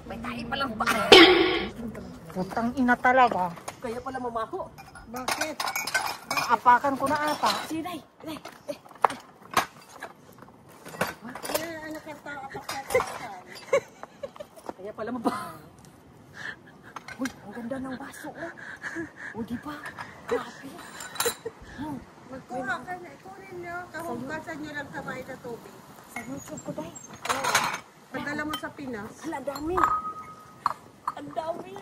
May tayo palang ba? Putang ina talaga. Kaya pala mamaho. Bakit? Apakan ko na ata. Sige, Day. Kaya pala mamaho. Uy, ang ganda ng baso. O, di ba? Grabe. Magkuha ka na. Ikunin nyo. Kahugasan nyo lang kamay na tubig. Sa YouTube ko, Day. Padala mo sa Pinas. Hala, dami. Ang dami.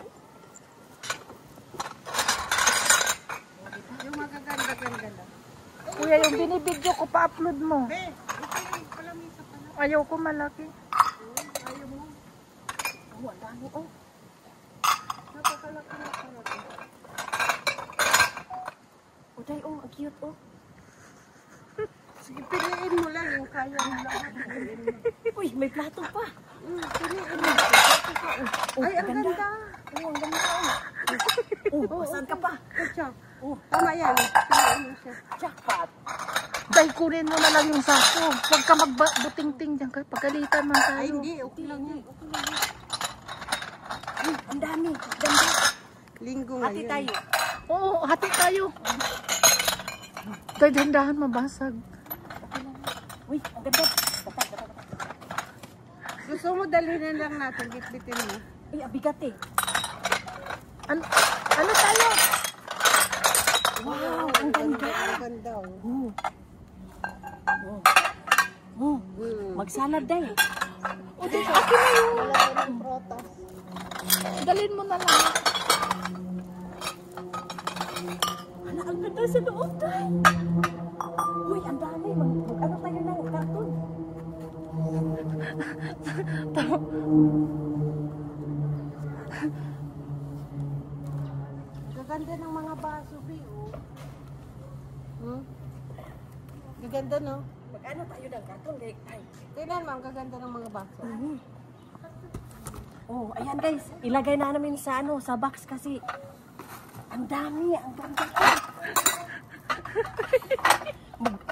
Yung magaganda-ganda lang. Kuya, yung binibidyo ko pa-upload mo. Be, ito yung palamisa pala. Ayaw ko malaki. Ayaw mo. Oh, ang dami. Oh. Napakalaki na talaga. O, Day, oh. Ang cute, oh. Sige, piliin mo lang yung kaya mo lang. Uy, may plato pa. Piliin mo. Oh, Ay, ang ganda. Oh, ang ganda. Oh, saan ka pa? Kutsa. Oh, Tama yan. Piliin mo siya. jackpot. Dahil kunin mo na lang yung sako. Huwag ka magbuting-ting dyan. Pagalitan man tayo. Ay, hindi. Okay lang yan. Okay lang yan. Ang dami. Ganda. Linggo Hati ngayon. tayo. Oo, hati tayo. Dahil dahan mabasag. Uy, ang ganda. Gusto mo dalhin na lang natin. Bitbitin mo. Ay, abigat eh. Ano tayo? Wow, ang ganda. Ang ganda. Oh. Oh, magsalad day. Akin na yun. Wala ng protas. Dalhin mo na lang. Hala, ang ganda sa loob day. Uy, ang dami. Mag-ano tayo ng karton. Gaganda ng mga baso, Bi. Gaganda, no? Mag-ano tayo ng karton. Ay. Tingnan mo, ang gaganda ng mga baso. Oh, ayan guys. Ilagay na namin sa ano, sa box kasi. Ang dami, ang ganda.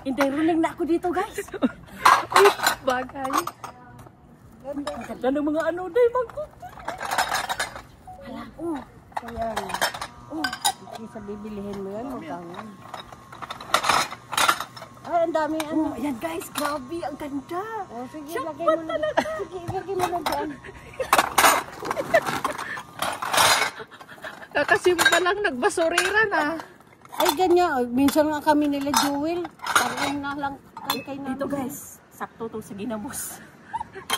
Hindi, ruling na ako dito guys. Uy, bagay. Ganda. Ang ganda ng mga ano day, mangkok. Hala, oh. Ayan. Isa bibilihin mo yan, magkano. Ay, ang dami. Oh, ayan guys, grabe, ang ganda. Oh, sige, lagay mo na. Sige, lagay mo na dyan. Kakasimba lang nagbasurira na. Ay, ganyan. Oh, minsan nga kami nila Jewel. Parang na lang kay namin. Dito guys, sakto to sa ginamos.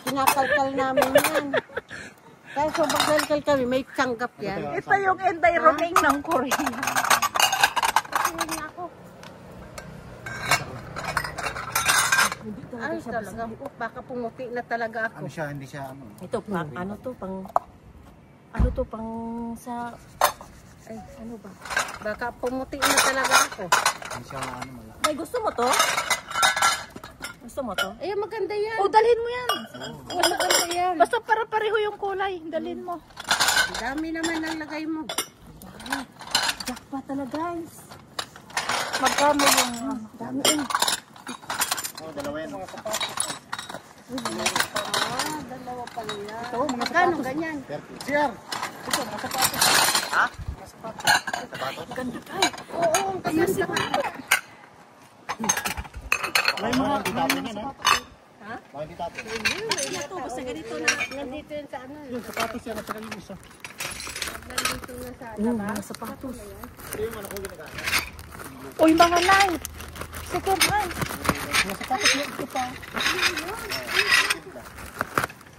Kinakalkal namin yan. Kaya so pagkalkal kami, may tanggap yan. Ito yung environment ng Korea. Tingnan niya ako. Ay, talaga. Baka pumuti na talaga ako. Ano siya, hindi siya ano. Ito pang ano to, pang sa ay ano ba? Baka pumuti na talaga ako. Hindi siya ano mala. Ay, gusto mo to? Gusto mo to? Ay, maganda yan. O, dalhin mo yan. Maganda yan. Basta para pareho yung kulay. Dalhin mo. Ang dami naman ang lagay mo. Jackpot na guys. Magkano yung... Dami eh. Oo, dalawa yan. Dalawa pa niya. Ito, mga Magkano sapatos. ganyan? Sir, ito, mga sapatos. Ha? Mga sapatos. Sapatos? Ganda tayo. Oo, ang ganda. May mga ditapin yan, ha? Ha? Mga ditapin. Ito, basta ganito na. Nandito yun sa ano. Yung sapatos yan, at saka yung isa. Nandito na sa Mga sapatos. Ito yung ano ko ginagamit. Uy, mga night. Second hand. Mga sapatos yan, ito pa.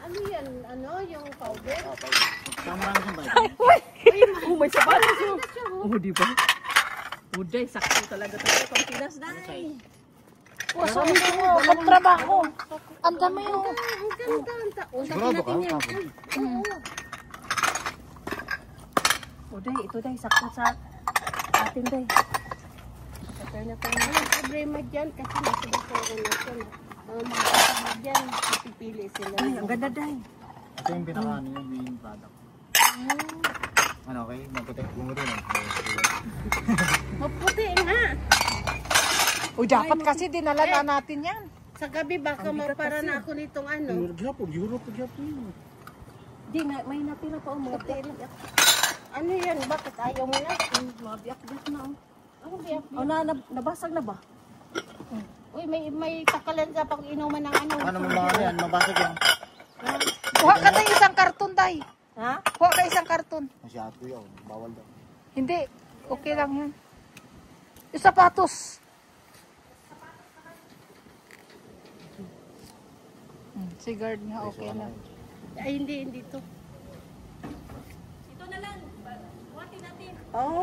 ano yan? Ano? Yung powder? Saan marami yung bike? Oh, may sapatos yun. Oh, di ba? Uday, sakto talaga tayo. Pampilas na eh. Puso mo. Magtrabaho. Ang dami yung... Ang ganda. Sigurado ka? Uday, ito day, sakto sa atin day. Walang problema dyan kasi nasa basura na siya. Ang mga kasama dyan, pipili sila. Ay, ang ganda day. Ito yung pinaka ano yung main product. Ano, okay? Maputi. Bumuro na. Maputi nga. Uy, dapat kasi dinala na natin yan. Sa gabi baka mapara na ako nitong ano. Europe, Europe. Di na, may natira pa mga biyak. Ano yan? Bakit ayaw mo na? Mga biyak-biyak na. Ano biyak? Oh, nabasag na ba? Uy, may takalan sa pag-inuman ng ano. Ano mo mga yan? Mabasag yan. Kuha ka tayo isang karton, tay. Ha? Kuha ka isang karton. Masyado yun. Bawal daw. Hindi. Okay lang yan. Yung sapatos. Sigard nga, okay lang. Ay, hindi to. Ito na lang. Buhatin natin. Oo.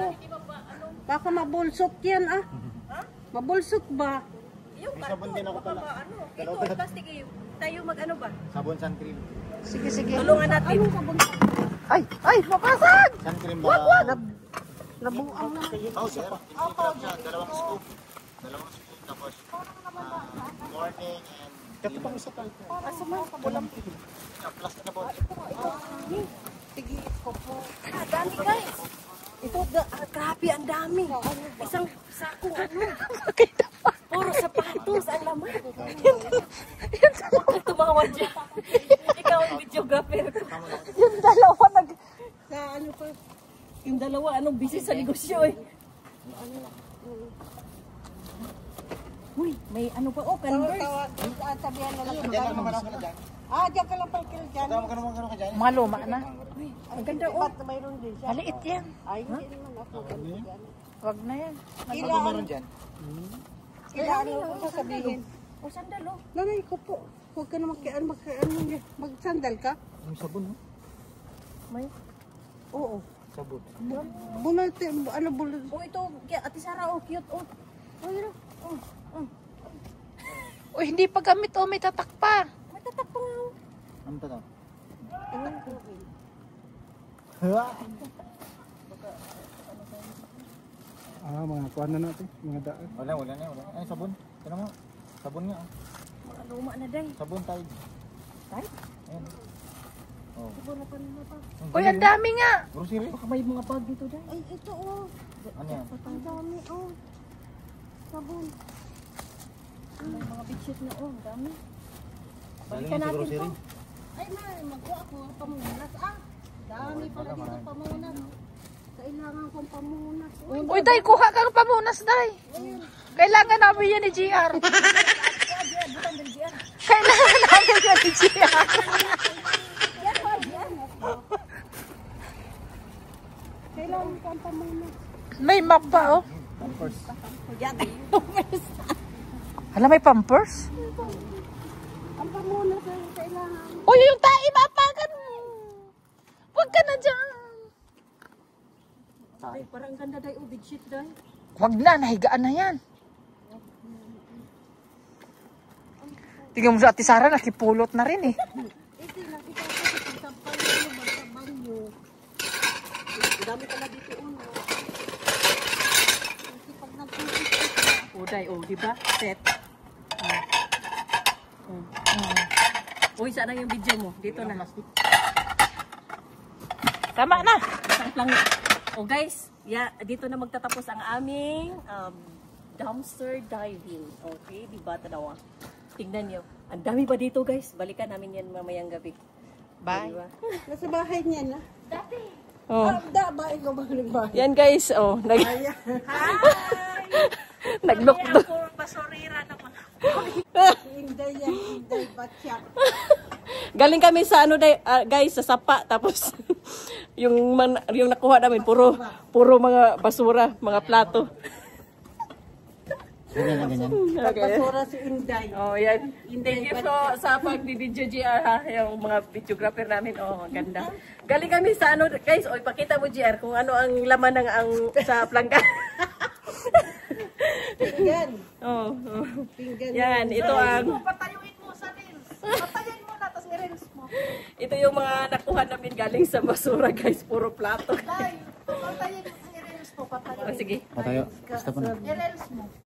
Baka mabulsot yan ah. Mabulsot ba? Yung May sabon din ako pala. Ito, plastic eh. Tayo mag-ano ba? Sabon sun cream. Sige, sige. Tulungan natin. Ay, ay, mapasag! Sun cream ba? Nabuang na. Oh, sir. Siya, dalawang scoop. Dalawang scoop. Tapos, morning and ito pang isa tayo. Asa man? Walang Plus na po. sige ko po. Dami guys. Ito, grabe ang dami. Isang sakong ano. Puro sapatos ang laman. Huwag ka tumawa dyan. Ikaw ang videographer ko. Yung dalawa Sa ano pa? Yung dalawa, anong busy sa negosyo eh. Uy, may ano pa, oh, Converse. Sabihan na lang. Diyan naman ako na dyan. Diyan ka lang pagkil dyan. Ganun ka dyan. mga luma na. Ang ganda, oh. Ba't mayroon din siya? Maliit yan. Ay, hindi naman ako. Wag na yan. Ano meron dyan? Ilaan mo ko sabihin. Oh, sandal, oh. Nanay ko po. Huwag ka na magsandal ka? Yung sabon, no? May, Oo. Sabon. Bunal, ano bunal? oh, ito, Ate Sarah, oh, cute, oh. Oh, yun, oh. Uy, hindi pa gamit, oh, may tatak pa. May tatak pa nga, oh. Ano to? Mga kuha na natin, mga daan. Wala na. Ay, sabon. Tignan mo. Sabon nga. Mga luma na day. Sabon tayo. Tay? Ayan. Oh. Siguro pa nila pa. Uy, ang dami nga. Grocery? Baka may mga bag dito day. Ay, ito oh. Ano yan? Ang dami oh. Sabon. May mga bedsheet na, oh, ang dami. Galing Balikan sa natin grocery. to. Ay, magkuha ako ng pamunas. Dami pala dito pamunas. Kailangan kong pamunas. Uy, day, kuha kang pamunas, day. Kailangan namin yan ni GR. Kailangan namin yan ni GR. Kailangan kong pamunas. May map pa, oh. Hala, may pampers? Ang pamunas ay kailangan. Uy, yung tae, mapagan mo. Huwag ka na dyan. Day, parang ganda day, oh, bedsheet day. Huwag na, nahigaan na yan. Tingnan mo sa Ate Sara, nakipulot na rin eh. Ito, nakita ko sa sampal mo, sa banyo. Dami pala dito uno. Kasi pag nagpupit Oh, day, oh, di ba? Set. Uy, saan na yung video mo? Dito na. Tama na. Isang lang. Oh guys, dito na magtatapos ang aming dumpster diving. Okay, di ba tanawa? Tingnan niyo. Ang dami pa dito guys. Balikan namin yan mamayang gabi. Bye. Diba? nasa bahay niya na. Oh. Ba, ikaw ba nagbahay? Yan guys, oh. Naglukdo. Inday yan, Inday Batyak. Galing kami sa ano guys, sa sapa tapos yung nakuha namin puro mga basura, mga plato. Ganyan. Okay. Basura si Inday. Oh, yan. Thank you so sa pag-video GR ha, yung mga videographer namin. Oh, ang ganda. Galing kami sa ano, guys, oh, ipakita mo GR kung ano ang laman ng sa plangka. Pinggan. Oh. Pinggan. Yan, ito ang Patayuin mo sa reels. Patayin mo na, tapos i-reels mo. ito yung mga nakuha namin galing sa basura, guys, puro plato. Tay, patayin mo, i-reels mo, patayin. Oh, sige. Patayo. Basta pa na. I-reels mo.